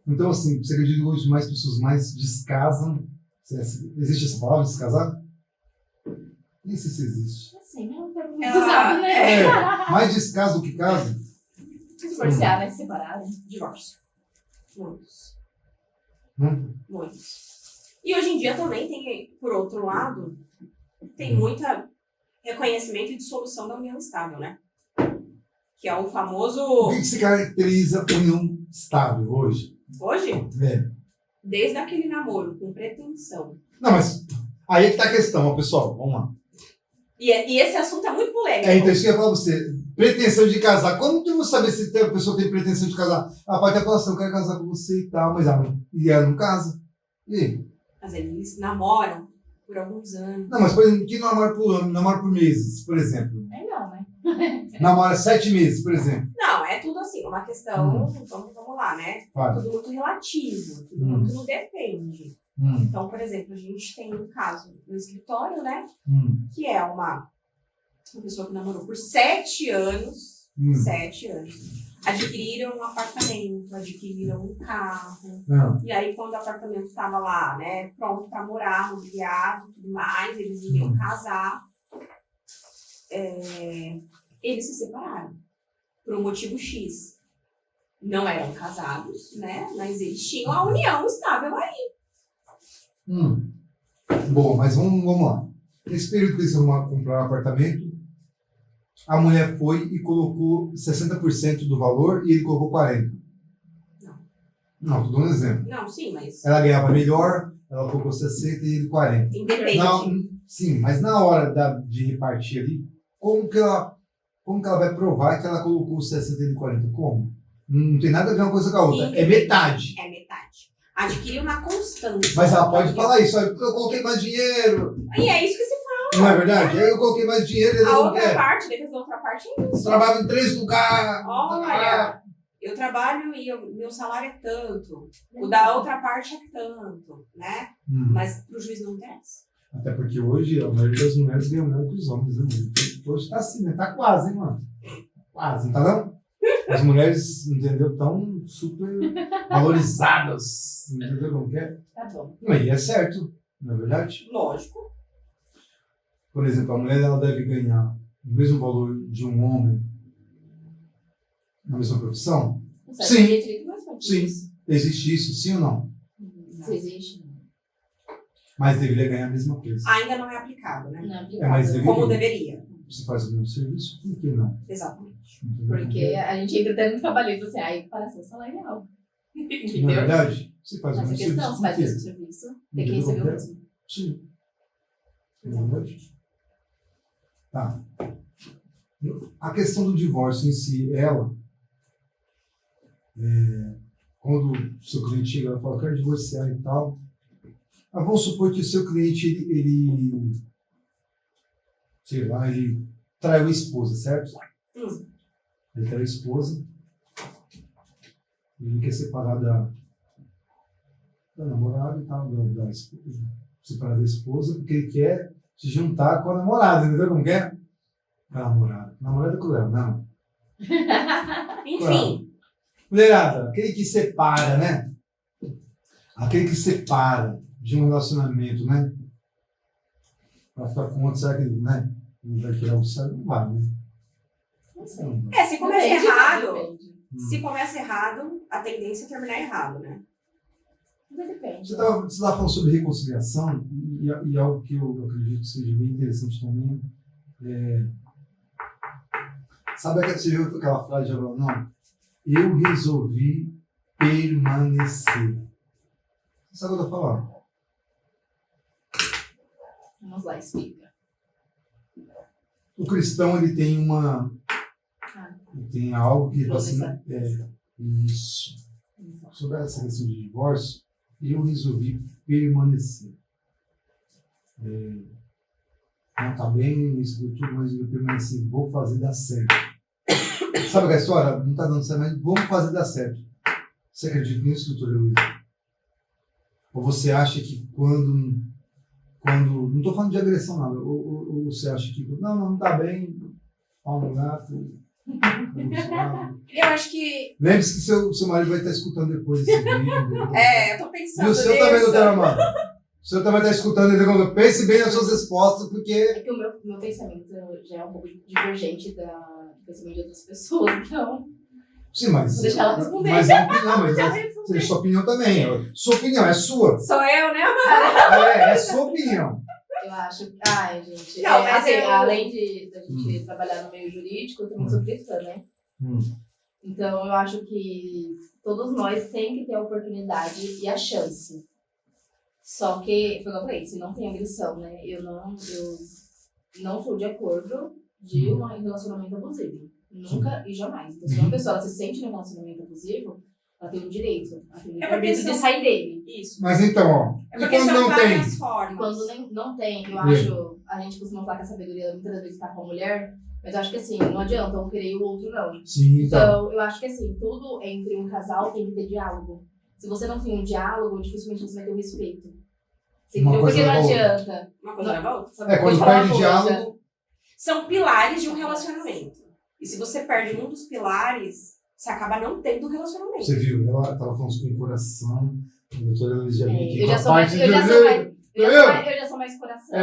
Então, assim, você acredita que hoje mais pessoas mais descasam? Existe essa palavra, descasar? Nem sei se existe. Assim, né? Não pergunta, Ela- sabe, né? Mais descaso do que caso? Divorciar, né? Separar, né? Divórcio. Muitos. Muitos. E hoje em dia também tem, por outro lado, tem muita reconhecimento e dissolução da união estável, né? Que é o O famoso... que se caracteriza união estável hoje? Hoje, É. desde aquele namoro com pretensão. Não, mas aí é que tá a questão, ó, pessoal. Vamos lá. E esse assunto é muito polêmico. Então isso que eu ia falar pra você. Pretensão de casar. Como que eu vou saber se a pessoa tem pretensão de casar? Ah, pode até falar assim, eu quero casar com você e tal, mas ela não casa. E aí? Mas eles namoram por alguns anos. Não, mas por exemplo, que namora por ano, namora por meses, por exemplo. É não, né? Namora 7 meses, por exemplo. Não, é tudo assim, uma questão, vamos lá, né? Vai. Tudo muito relativo, tudo Hum. muito no depende. Hum, Então, por exemplo, a gente tem um caso no escritório, né? hum, Que é uma pessoa que namorou por 7 anos. hum. 7 anos. Adquiriram um apartamento, adquiriram um carro. Não. E aí, quando o apartamento estava lá, né, pronto para morar, mobiliado e tudo mais, eles iriam casar. Eles se separaram por um motivo X. Não eram casados, né? Mas eles tinham a união estável aí. Bom, mas vamos lá. Nesse período que eles vão comprar um apartamento, a mulher foi e colocou 60% do valor e ele colocou 40%. Não, tô dando um exemplo. Não, sim, mas Ela ganhava melhor, ela colocou 60% e ele 40%. independe. Sim, mas na hora de repartir ali, como que ela vai provar que ela colocou 60% e ele 40%? Como? Não tem nada a ver uma coisa com a outra. É metade. É metade. Adquiriu uma constância. Mas ela pode falar isso. "Olha, eu coloquei mais dinheiro." E é isso que se Não é verdade? Aí eu coloquei mais dinheiro e ele A não outra quer. parte, a defesa da outra parte é isso. Trabalhava em 3 lugares. Olha, eu trabalho e meu salário é tanto. O da outra parte é tanto, né? Mas pro juiz não interessa. Até porque hoje a maioria das mulheres ganha melhor que os homens, né? Hoje tá assim, né? Tá quase, hein, mano? Quase, não tá não? As mulheres, entendeu? Tão super valorizadas. Entendeu como que é? Tá bom. E é certo, não é verdade? Lógico. Por exemplo, a mulher ela deve ganhar o mesmo valor de um homem na mesma profissão? Certo, Sim. direito, mas pode Sim. isso. Existe isso, sim ou não? Se existe, Mas deveria ganhar a mesma coisa. Ainda não é aplicado, né? não é É, mas aplicável. deveria. Como deveria. Você faz o mesmo serviço, por que não? Exatamente. Entendeu? Porque a gente entra até no trabalhismo assim, aí comparação salarial. Não é Entendeu? verdade? Você faz o Essa mesmo questão, serviço, se por faz o quê? mesmo serviço, tem que Entendeu receber o como é? mesmo. Sim. Não é verdade? Tá. A questão do divórcio em si, quando o seu cliente chega e fala, quero divorciar e tal, vamos supor que o seu cliente, ele sei lá, ele traiu a esposa, certo? Ele traiu a esposa, ele quer separar da namorada e tal, da esposa, separar da esposa, porque ele quer se juntar com a namorada, entendeu como que é? A namorada. Namorada é cruel, não. Enfim, Mulherada, aquele que separa, né? Aquele que separa de um relacionamento, né? Pra ficar com outro, será que ele, né? Não vai querer o céu? Não vai, né? Não sei. Não vai. se começa Depende, errado, depende. se começa errado, a tendência é terminar errado, né? Depende. Você estava falando sobre reconciliação e algo que eu acredito que seja bem interessante também. Sabe você viu aquela frase de Abraão? Não, eu resolvi permanecer. Você sabe o que eu estou falando? Vamos lá, explica. O cristão ele tem ele tem algo que fala assim, isso. Sobre essa questão de divórcio, eu resolvi permanecer. Não está bem, isso deu tudo, mas eu permaneci, vou fazer dar certo. Sabe aquela história? Não está dando certo, mas vamos fazer dar certo. Você acredita nisso, doutor Luiz? Ou você acha que quando não estou falando de agressão nada, ou você acha que não está bem, pau no gato, Eu acho que. lembre-se que seu marido vai estar escutando depois esse vídeo. Eu tô pensando E o seu nisso. também, doutora Amanda. O senhor também está escutando, ele pense bem nas suas respostas, porque... É que o meu pensamento já é um pouco divergente do pensamento de outras pessoas, então... Sim, mas... Vou deixar ela responder. Mas é opinião, mas Já é respondi. sua opinião também. Sua opinião, é sua. Sou eu, né, Amanda? É sua opinião. Eu acho... Ai, gente... Não, mas assim, eu- além da gente trabalhar no meio jurídico, eu também sou cristã, né? Então, eu acho que todos nós temos que ter a oportunidade e a chance. Só que, foi o que eu falei, se não tem agressão, né? Eu não sou de acordo de um relacionamento abusivo. Nunca e jamais. Então, se uma pessoa ela se sente num relacionamento abusivo, ela tem o direito. Ela tem o porque direito de são- sair dele. Isso. Mas então, ó... É E porque quando são não tem? várias formas. Quando não tem, eu acho, a gente costuma falar que a sabedoria muitas vezes está com a mulher, mas eu acho que assim, não adianta um querer e o outro não. Sim, então. Então, eu acho que assim, tudo entre um casal tem que ter diálogo. Se você não tem um diálogo, dificilmente você vai ter o respeito. Você Uma entendeu? coisa Porque não leva a adianta. Uma coisa leva a outra. Sabe? É, quando Vou falar perde uma coisa. diálogo... São pilares de um relacionamento. E se você perde um dos pilares, você acaba não tendo relacionamento. Você viu, ela estava falando com o coração, a doutora Luiz já veio aqui Eu com já a sou mais, parte eu já sou mais coração.